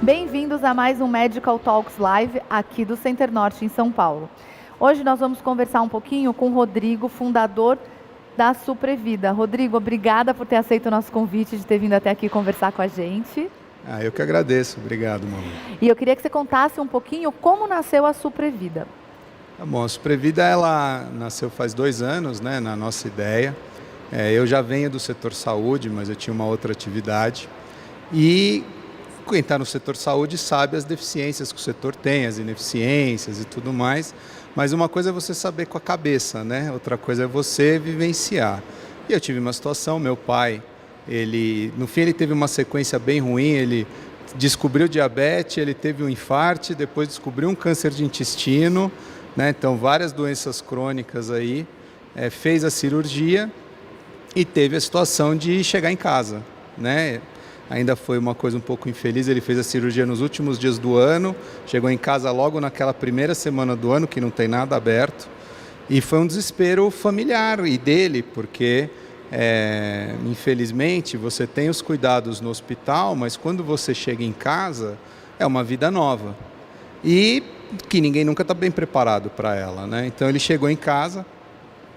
Bem-vindos a mais um Medical Talks Live aqui do Center Norte em São Paulo. Hoje nós vamos conversar um pouquinho com o Rodrigo, fundador da Suprevida. Rodrigo, obrigada por ter aceito o nosso convite, de ter vindo até aqui conversar com a gente. Eu que agradeço. Obrigado, Malu. E eu queria que você contasse um pouquinho como nasceu a Suprevida. Tá bom, a Suprevida ela nasceu faz 2 anos, né, na nossa ideia. Eu já venho do setor saúde, mas eu tinha uma outra atividade. E quem está no setor saúde sabe as deficiências que o setor tem, as ineficiências e tudo mais. Mas uma coisa é você saber com a cabeça, né? Outra coisa é você vivenciar. E eu tive uma situação, meu pai, no fim ele teve uma sequência bem ruim, ele descobriu diabetes, ele teve um infarto, depois descobriu um câncer de intestino, né? Então várias doenças crônicas aí, fez a cirurgia e teve a situação de chegar em casa, né? Ainda foi uma coisa um pouco infeliz, ele fez a cirurgia nos últimos dias do ano, chegou em casa logo naquela primeira semana do ano, que não tem nada aberto, e foi um desespero familiar e dele, porque infelizmente você tem os cuidados no hospital, mas quando você chega em casa é uma vida nova e que ninguém nunca está bem preparado para ela, né? Então ele chegou em casa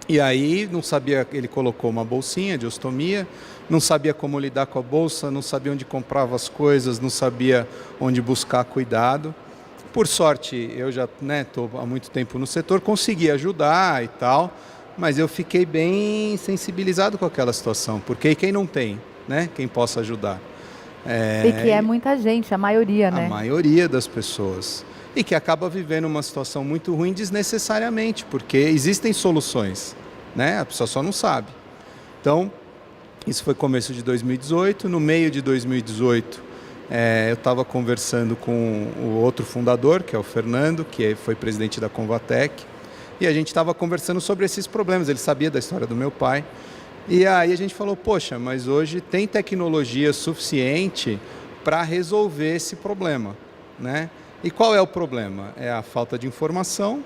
e aí não sabia, ele colocou uma bolsinha de ostomia, não sabia como lidar com a bolsa, não sabia onde comprava as coisas, não sabia onde buscar cuidado. Por sorte, eu já estou há muito tempo no setor, consegui ajudar e tal, mas eu fiquei bem sensibilizado com aquela situação, porque quem não tem, né, quem possa ajudar? E que é muita gente, a maioria, né? A maioria das pessoas. E que acaba vivendo uma situação muito ruim desnecessariamente, porque existem soluções, né? A pessoa só não sabe. Então, isso foi começo de 2018. No meio de 2018, eu estava conversando com o outro fundador, que é o Fernando, que foi presidente da Convatec, e a gente estava conversando sobre esses problemas. Ele sabia da história do meu pai. E aí a gente falou, poxa, mas hoje tem tecnologia suficiente para resolver esse problema, né? E qual é o problema? É a falta de informação,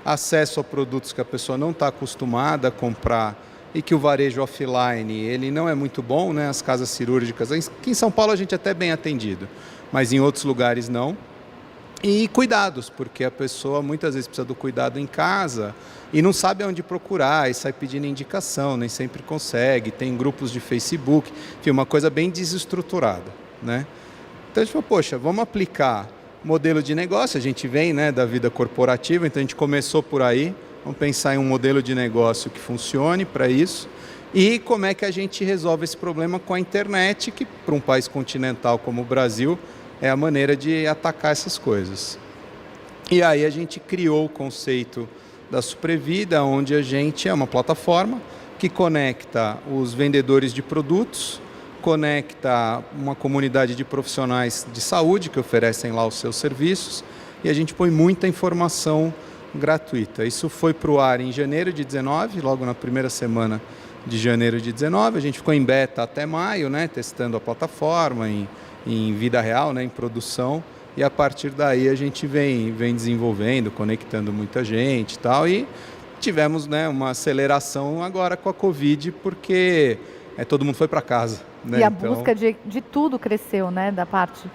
acesso a produtos que a pessoa não está acostumada a comprar e que o varejo offline ele não é muito bom, né? As casas cirúrgicas, aqui em São Paulo a gente é até bem atendido, mas em outros lugares não. E cuidados, porque a pessoa muitas vezes precisa do cuidado em casa e não sabe onde procurar e sai pedindo indicação, nem sempre consegue, tem grupos de Facebook, enfim, uma coisa bem desestruturada, né? Então a gente falou, poxa, vamos aplicar modelo de negócio, a gente vem, né, da vida corporativa, então a gente começou por aí, vamos pensar em um modelo de negócio que funcione para isso e como é que a gente resolve esse problema com a internet, que para um país continental como o Brasil é a maneira de atacar essas coisas. E aí a gente criou o conceito da Suprevida, onde a gente é uma plataforma que conecta os vendedores de produtos, conecta uma comunidade de profissionais de saúde que oferecem lá os seus serviços e a gente põe muita informação gratuita. Isso foi para o ar em janeiro de 19, logo na primeira semana de janeiro de 19. A gente ficou em beta até maio, né, testando a plataforma em vida real, né, em produção, e a partir daí a gente vem desenvolvendo, conectando muita gente e tal, e tivemos, né, uma aceleração agora com a Covid, porque todo mundo foi para casa. Né? E a busca de tudo cresceu, né, da parte,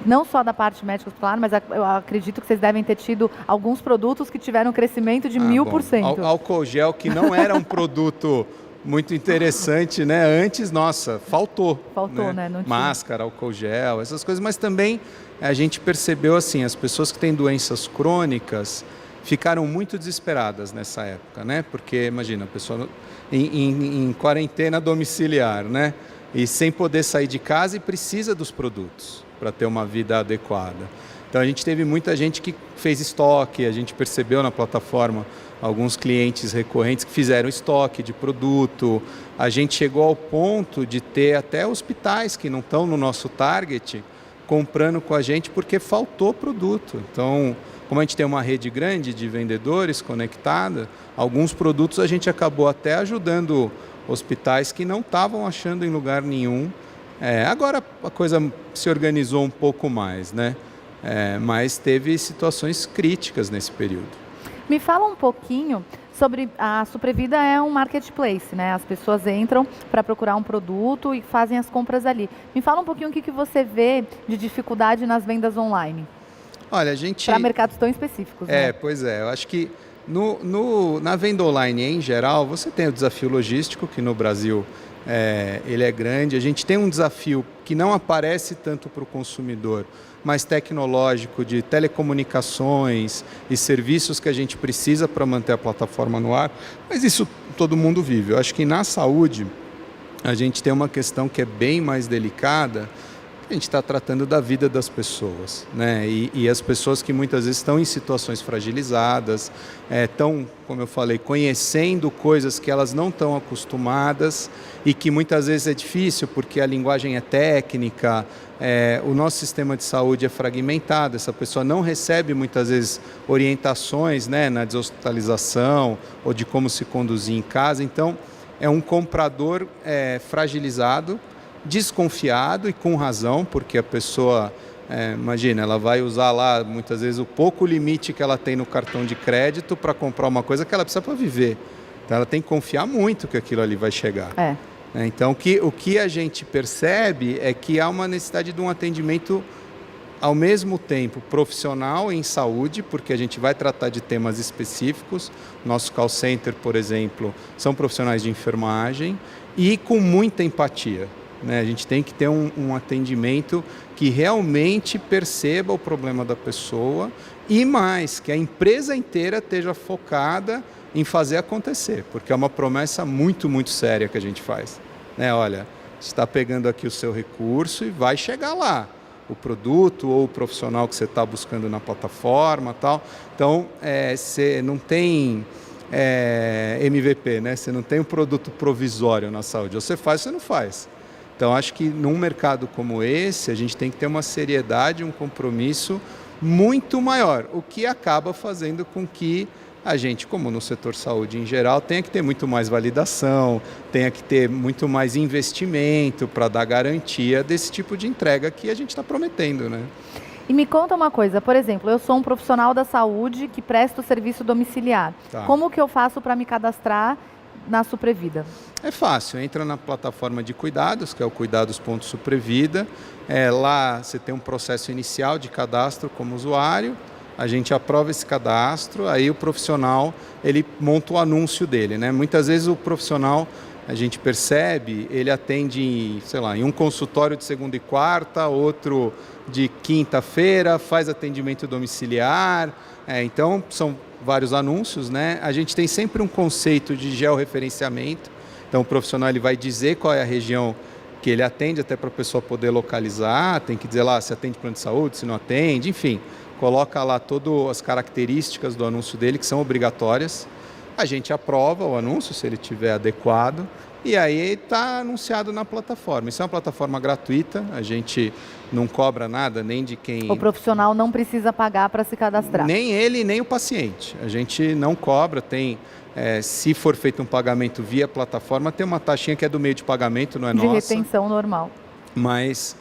não só da parte médica hospitalar, mas eu acredito que vocês devem ter tido alguns produtos que tiveram um crescimento de 1000%. Álcool gel, que não era um produto muito interessante, né? Antes, nossa, faltou, né? Não tinha. Máscara, álcool gel, essas coisas, mas também a gente percebeu assim, as pessoas que têm doenças crônicas ficaram muito desesperadas nessa época, né? Porque, imagina, a pessoa em quarentena domiciliar, né? E sem poder sair de casa e precisa dos produtos para ter uma vida adequada. Então a gente teve muita gente que fez estoque, a gente percebeu na plataforma alguns clientes recorrentes que fizeram estoque de produto. A gente chegou ao ponto de ter até hospitais que não estão no nosso target comprando com a gente porque faltou produto. Então, como a gente tem uma rede grande de vendedores conectada, alguns produtos a gente acabou até ajudando hospitais que não estavam achando em lugar nenhum. Agora a coisa se organizou um pouco mais, né? Mas teve situações críticas nesse período. Me fala um pouquinho sobre a Suprevida é um marketplace, né? As pessoas entram para procurar um produto e fazem as compras ali. Me fala um pouquinho o que você vê de dificuldade nas vendas online. Olha, a gente... Para mercados tão específicos, né? Pois é. Eu acho que na venda online em geral, você tem o desafio logístico, que no Brasil ele é grande. A gente tem um desafio que não aparece tanto para o consumidor, mas tecnológico, de telecomunicações e serviços que a gente precisa para manter a plataforma no ar. Mas isso todo mundo vive. Eu acho que na saúde a gente tem uma questão que é bem mais delicada. A gente está tratando da vida das pessoas, né? E as pessoas que muitas vezes estão em situações fragilizadas, estão, como eu falei, conhecendo coisas que elas não estão acostumadas e que muitas vezes é difícil porque a linguagem é técnica, o nosso sistema de saúde é fragmentado, essa pessoa não recebe muitas vezes orientações, né, na deshospitalização ou de como se conduzir em casa. Então, é um comprador fragilizado, desconfiado e com razão, porque a pessoa, imagina, ela vai usar lá muitas vezes o pouco limite que ela tem no cartão de crédito para comprar uma coisa que ela precisa para viver. Então ela tem que confiar muito que aquilo ali vai chegar. Então o que a gente percebe é que há uma necessidade de um atendimento ao mesmo tempo profissional em saúde, porque a gente vai tratar de temas específicos. Nosso call center, por exemplo, são profissionais de enfermagem e com muita empatia. A gente tem que ter um atendimento que realmente perceba o problema da pessoa e mais, que a empresa inteira esteja focada em fazer acontecer, porque é uma promessa muito, muito séria que a gente faz. Olha, você está pegando aqui o seu recurso e vai chegar lá, o produto ou o profissional que você está buscando na plataforma e tal. Então, você não tem MVP, né? Você não tem um produto provisório na saúde. Ou você faz ou você não faz. Então, acho que num mercado como esse, a gente tem que ter uma seriedade, um compromisso muito maior, o que acaba fazendo com que a gente, como no setor saúde em geral, tenha que ter muito mais validação, tenha que ter muito mais investimento para dar garantia desse tipo de entrega que a gente está prometendo, né? E me conta uma coisa, por exemplo, eu sou um profissional da saúde que presta o serviço domiciliar. Tá. Como que eu faço para me cadastrar na Suprevida? É fácil, entra na plataforma de cuidados, que é o cuidados.suprevida. Lá você tem um processo inicial de cadastro como usuário, a gente aprova esse cadastro, aí o profissional ele monta o anúncio dele, né? Muitas vezes o profissional, a gente percebe, ele atende, sei lá, em um consultório de segunda e quarta, outro de quinta-feira, faz atendimento domiciliar, então são vários anúncios, né? A gente tem sempre um conceito de georreferenciamento, então o profissional ele vai dizer qual é a região que ele atende, até para a pessoa poder localizar, tem que dizer lá se atende plano de saúde, se não atende, enfim, coloca lá todas as características do anúncio dele, que são obrigatórias, a gente aprova o anúncio, se ele estiver adequado, e aí está anunciado na plataforma. Isso é uma plataforma gratuita, a gente não cobra nada, nem de quem... O profissional não precisa pagar para se cadastrar. Nem ele, nem o paciente. A gente não cobra, tem... se for feito um pagamento via plataforma, tem uma taxinha que é do meio de pagamento, não é nossa. De retenção normal. Mas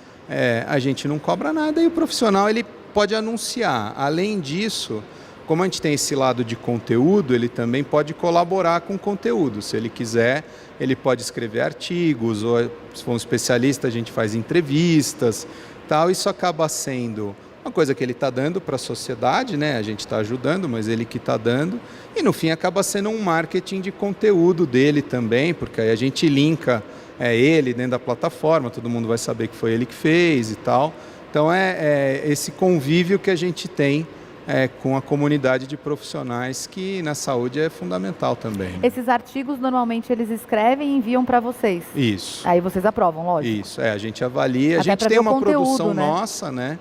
a gente não cobra nada e o profissional ele pode anunciar. Além disso, como a gente tem esse lado de conteúdo, ele também pode colaborar com conteúdo. Se ele quiser, ele pode escrever artigos, ou se for um especialista, a gente faz entrevistas, tal. Isso acaba sendo uma coisa que ele está dando para a sociedade, né? A gente está ajudando, mas ele que está dando. E no fim acaba sendo um marketing de conteúdo dele também, porque aí a gente linka ele dentro da plataforma, todo mundo vai saber que foi ele que fez e tal. Então é esse convívio que a gente tem com a comunidade de profissionais que na saúde é fundamental também. Esses artigos normalmente eles escrevem e enviam para vocês? Isso. Aí vocês aprovam, lógico. Isso, a gente avalia, a Até gente tem uma conteúdo, produção né? nossa, né?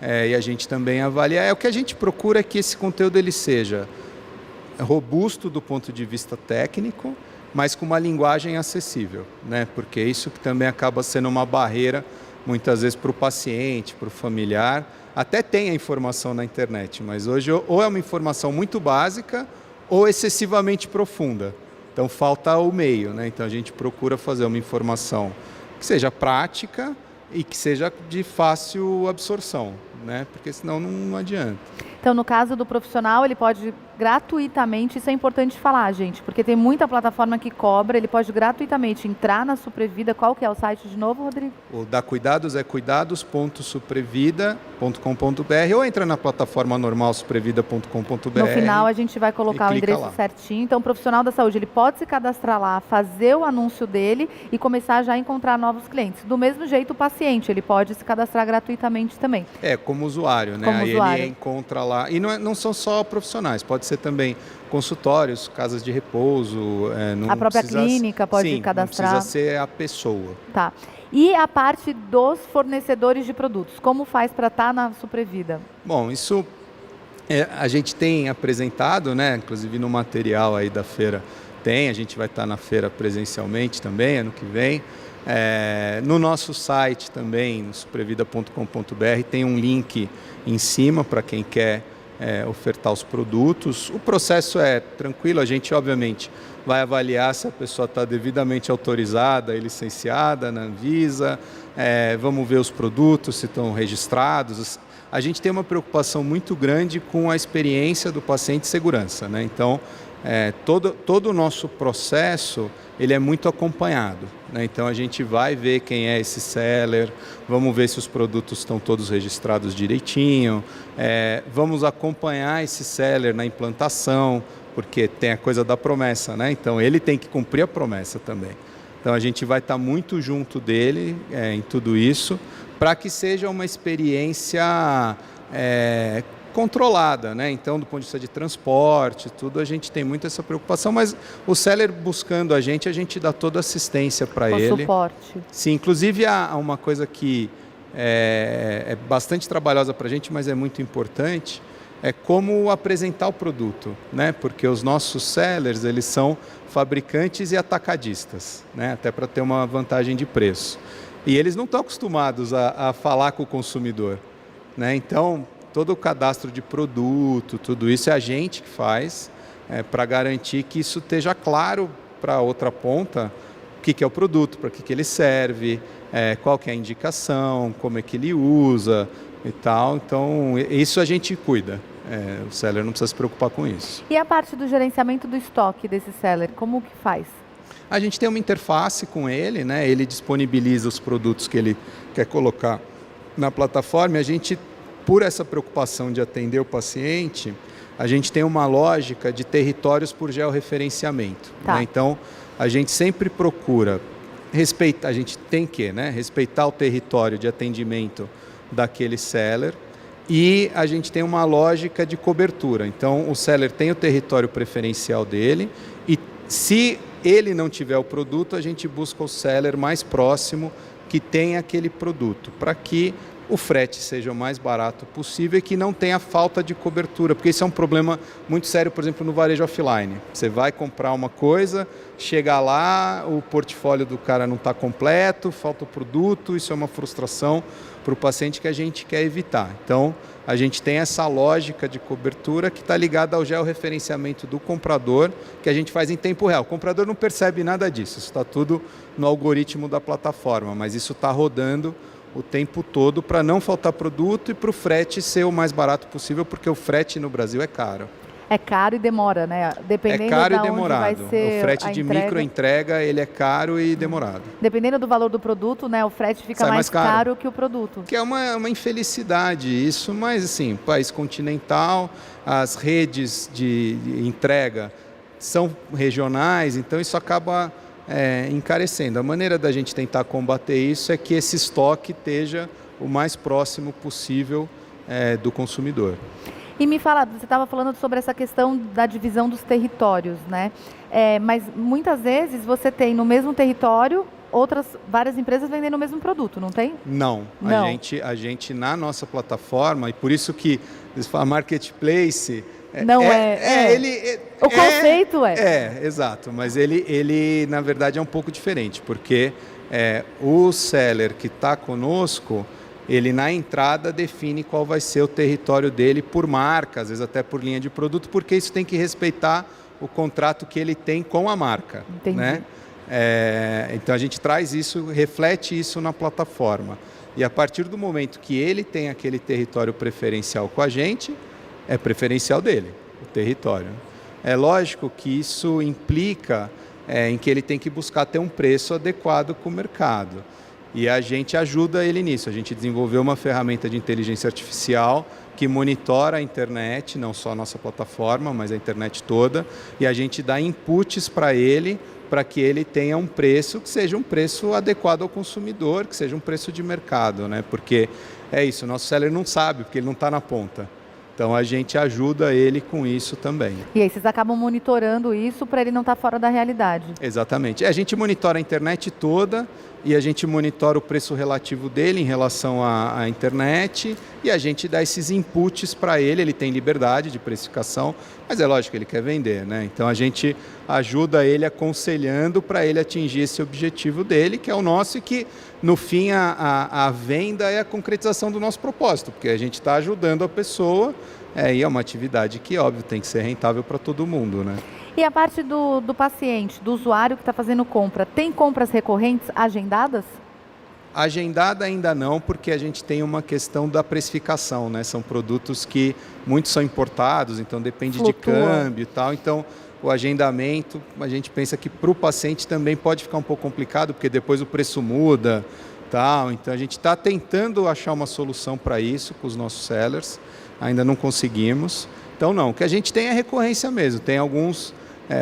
E a gente também avalia. O que a gente procura é que esse conteúdo ele seja robusto do ponto de vista técnico, mas com uma linguagem acessível, né? Porque isso que também acaba sendo uma barreira muitas vezes para o paciente, para o familiar. Até tem a informação na internet, mas hoje ou é uma informação muito básica ou excessivamente profunda. Então falta o meio, né? Então a gente procura fazer uma informação que seja prática e que seja de fácil absorção, né? Porque senão não adianta. Então, no caso do profissional, ele pode gratuitamente, isso é importante falar, gente, porque tem muita plataforma que cobra, ele pode gratuitamente entrar na Suprevida. Qual que é o site de novo, Rodrigo? O da Cuidados é cuidados.suprevida.com.br ou entra na plataforma normal suprevida.com.br. No final a gente vai colocar o endereço lá certinho. Então o profissional da saúde, ele pode se cadastrar lá, fazer o anúncio dele e começar já a encontrar novos clientes. Do mesmo jeito o paciente, ele pode se cadastrar gratuitamente também. Como usuário, né? Como aí usuário. Ele encontra lá. E não são só profissionais, pode ser também consultórios, casas de repouso. A própria clínica pode cadastrar. Não precisa ser a pessoa. Tá. E a parte dos fornecedores de produtos, como faz para estar na Suprevida? Bom, isso a gente tem apresentado, né? Inclusive no material aí da feira a gente vai estar na feira presencialmente também, ano que vem. No nosso site também, no suprevida.com.br, tem um link em cima para quem quer ofertar os produtos. O processo é tranquilo, a gente obviamente vai avaliar se a pessoa está devidamente autorizada e licenciada na Anvisa, vamos ver os produtos, se estão registrados. A gente tem uma preocupação muito grande com a experiência do paciente e segurança, né? Então, todo o nosso processo ele é muito acompanhado, né? Então a gente vai ver quem é esse seller, vamos ver se os produtos estão todos registrados direitinho, vamos acompanhar esse seller na implantação, porque tem a coisa da promessa, né? Então ele tem que cumprir a promessa também. Então a gente vai estar muito junto dele em tudo isso, para que seja uma experiência controlada, né? Então, do ponto de vista de transporte, tudo, a gente tem muito essa preocupação, mas o seller buscando a gente dá toda a assistência para ele. Suporte. Sim, inclusive há uma coisa que é bastante trabalhosa para a gente, mas é muito importante, é como apresentar o produto, né? Porque os nossos sellers, eles são fabricantes e atacadistas, né? Até para ter uma vantagem de preço. E eles não estão acostumados a falar com o consumidor, né? Então, todo o cadastro de produto, tudo isso é a gente que faz para garantir que isso esteja claro para a outra ponta o que é o produto, para que ele serve, qual que é a indicação, como é que ele usa e tal. Então, isso a gente cuida. O seller não precisa se preocupar com isso. E a parte do gerenciamento do estoque desse seller, como que faz? A gente tem uma interface com ele, né? Ele disponibiliza os produtos que ele quer colocar na plataforma e a gente, por essa preocupação de atender o paciente, a gente tem uma lógica de territórios por georreferenciamento. Tá. Né? Então, a gente sempre procura respeitar, a gente tem que, né, respeitar o território de atendimento daquele seller e a gente tem uma lógica de cobertura. Então, o seller tem o território preferencial dele e se ele não tiver o produto, a gente busca o seller mais próximo que tem aquele produto, para que o frete seja o mais barato possível e que não tenha falta de cobertura, porque isso é um problema muito sério, por exemplo, no varejo offline. Você vai comprar uma coisa, chega lá, o portfólio do cara não está completo, falta o produto, isso é uma frustração para o paciente que a gente quer evitar. Então, a gente tem essa lógica de cobertura que está ligada ao georreferenciamento do comprador, que a gente faz em tempo real. O comprador não percebe nada disso, isso está tudo no algoritmo da plataforma, mas isso está rodando o tempo todo para não faltar produto e para o frete ser o mais barato possível, porque o frete no Brasil é caro. É caro e demora, né? Dependendo é caro da e demorado. Onde vai ser o frete de microentrega, ele é caro e demorado. Dependendo do valor do produto, né? O frete fica mais caro que o produto. Que é uma infelicidade isso, mas assim, país continental, as redes de entrega são regionais, então isso acaba encarecendo. A maneira da gente tentar combater isso é que esse estoque esteja o mais próximo possível do consumidor. E me fala, você estava falando sobre essa questão da divisão dos territórios, né? Mas muitas vezes você tem no mesmo território várias empresas vendendo o mesmo produto, não tem? Não. A gente na nossa plataforma, e por isso que eles falam marketplace, o conceito exato, mas ele na verdade é um pouco diferente, porque o seller que está conosco, ele na entrada define qual vai ser o território dele por marca, às vezes até por linha de produto, porque isso tem que respeitar o contrato que ele tem com a marca. Entendi. Né? Então a gente traz isso, reflete isso na plataforma. E a partir do momento que ele tem aquele território preferencial com a gente, é preferencial dele, o território. É lógico que isso implica em que ele tem que buscar ter um preço adequado com o mercado. E a gente ajuda ele nisso. A gente desenvolveu uma ferramenta de inteligência artificial que monitora a internet, não só a nossa plataforma, mas a internet toda, e a gente dá inputs para ele, para que ele tenha um preço que seja um preço adequado ao consumidor, que seja um preço de mercado, né? Porque é isso, o nosso seller não sabe, porque ele não está na ponta. Então a gente ajuda ele com isso também. E aí vocês acabam monitorando isso para ele não estar fora da realidade. Exatamente. A gente monitora a internet toda e a gente monitora o preço relativo dele em relação à internet e a gente dá esses inputs para ele. Ele tem liberdade de precificação, mas é lógico que ele quer vender, né? Então a gente ajuda ele aconselhando para ele atingir esse objetivo dele, que é o nosso e que no fim a venda é a concretização do nosso propósito, porque a gente está ajudando a pessoa e é uma atividade que, óbvio, tem que ser rentável para todo mundo, né? E a parte do paciente, do usuário que está fazendo compra, tem compras recorrentes agendadas? Agendada ainda não, porque a gente tem uma questão da precificação, né? São produtos que muitos são importados, então depende Flutua. de câmbio e tal. Então, o agendamento, a gente pensa que para o paciente também pode ficar um pouco complicado, porque depois o preço muda, tal. Então, a gente está tentando achar uma solução para isso com os nossos sellers. Ainda não conseguimos. Então, não. O que a gente tem é recorrência mesmo. Tem alguns,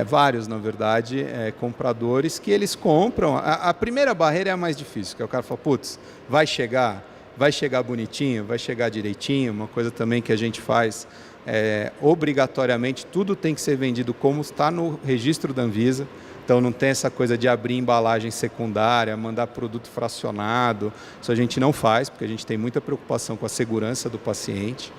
vários, na verdade, compradores que eles compram. A primeira barreira é a mais difícil, que é o cara fala, putz, vai chegar bonitinho, vai chegar direitinho. Uma coisa também que a gente faz, obrigatoriamente, tudo tem que ser vendido como está no registro da Anvisa. Então não tem essa coisa de abrir embalagem secundária, mandar produto fracionado. Isso a gente não faz, porque a gente tem muita preocupação com a segurança do paciente.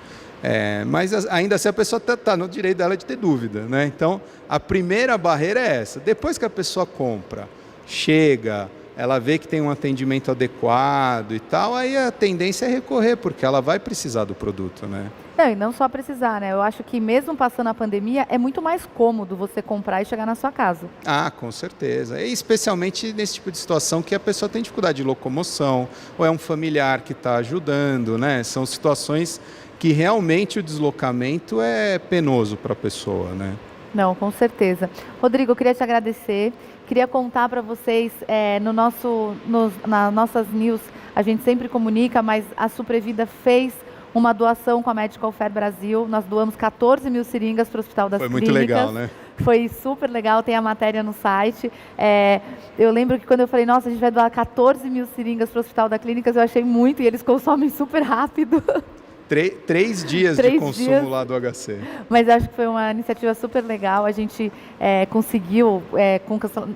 Mas ainda assim a pessoa está no direito dela de ter dúvida, né? Então a primeira barreira é essa. Depois que a pessoa compra, chega, ela vê que tem um atendimento adequado e tal, aí a tendência é recorrer, porque ela vai precisar do produto, né? Não, e não só precisar, né? Eu acho que mesmo passando a pandemia, é muito mais cômodo você comprar e chegar na sua casa. Ah, com certeza. E especialmente nesse tipo de situação que a pessoa tem dificuldade de locomoção, ou é um familiar que está ajudando, né? São situações que realmente o deslocamento é penoso para a pessoa, né? Não, com certeza. Rodrigo, eu queria te agradecer. Queria contar para vocês, nas nossas news, a gente sempre comunica, mas a Suprevida fez uma doação com a Medical Fair Brasil. Nós doamos 14 mil seringas para o Hospital das Clínicas. Foi muito legal, né? Foi super legal, tem a matéria no site. Eu lembro que quando eu falei, nossa, a gente vai doar 14 mil seringas para o Hospital das Clínicas, eu achei muito e eles consomem super rápido. 3 dias de consumo lá do HC. Mas acho que foi uma iniciativa super legal. A gente conseguiu,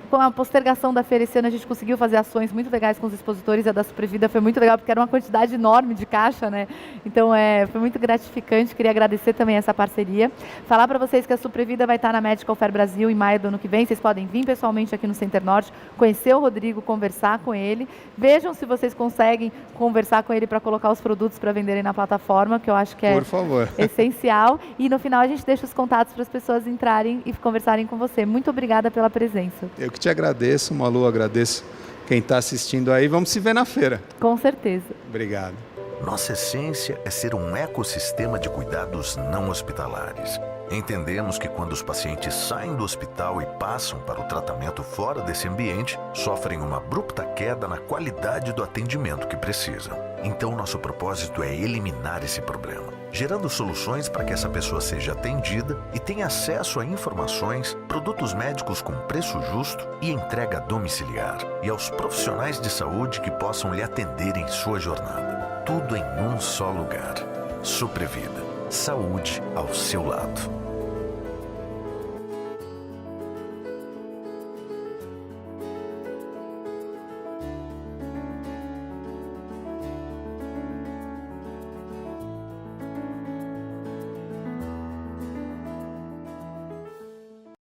com a postergação da feira esse ano, a gente conseguiu fazer ações muito legais com os expositores. A da Suprevida foi muito legal, porque era uma quantidade enorme de caixa, né? Então, foi muito gratificante. Queria agradecer também essa parceria. Falar para vocês que a Suprevida vai estar na Medical Fair Brasil em maio do ano que vem. Vocês podem vir pessoalmente aqui no Center Norte, conhecer o Rodrigo, conversar com ele. Vejam se vocês conseguem conversar com ele para colocar os produtos para venderem na plataforma, que eu acho que é essencial. E no final a gente deixa os contatos para as pessoas entrarem e conversarem com você. Muito obrigada pela presença. Eu que te agradeço, Malu, agradeço quem está assistindo aí. Vamos se ver na feira. Com certeza. Obrigado. Nossa essência é ser um ecossistema de cuidados não hospitalares. Entendemos que quando os pacientes saem do hospital e passam para o tratamento fora desse ambiente, sofrem uma abrupta queda na qualidade do atendimento que precisam. Então, nosso propósito é eliminar esse problema, gerando soluções para que essa pessoa seja atendida e tenha acesso a informações, produtos médicos com preço justo e entrega domiciliar, e aos profissionais de saúde que possam lhe atender em sua jornada. Tudo em um só lugar. Suprevida. Saúde ao seu lado.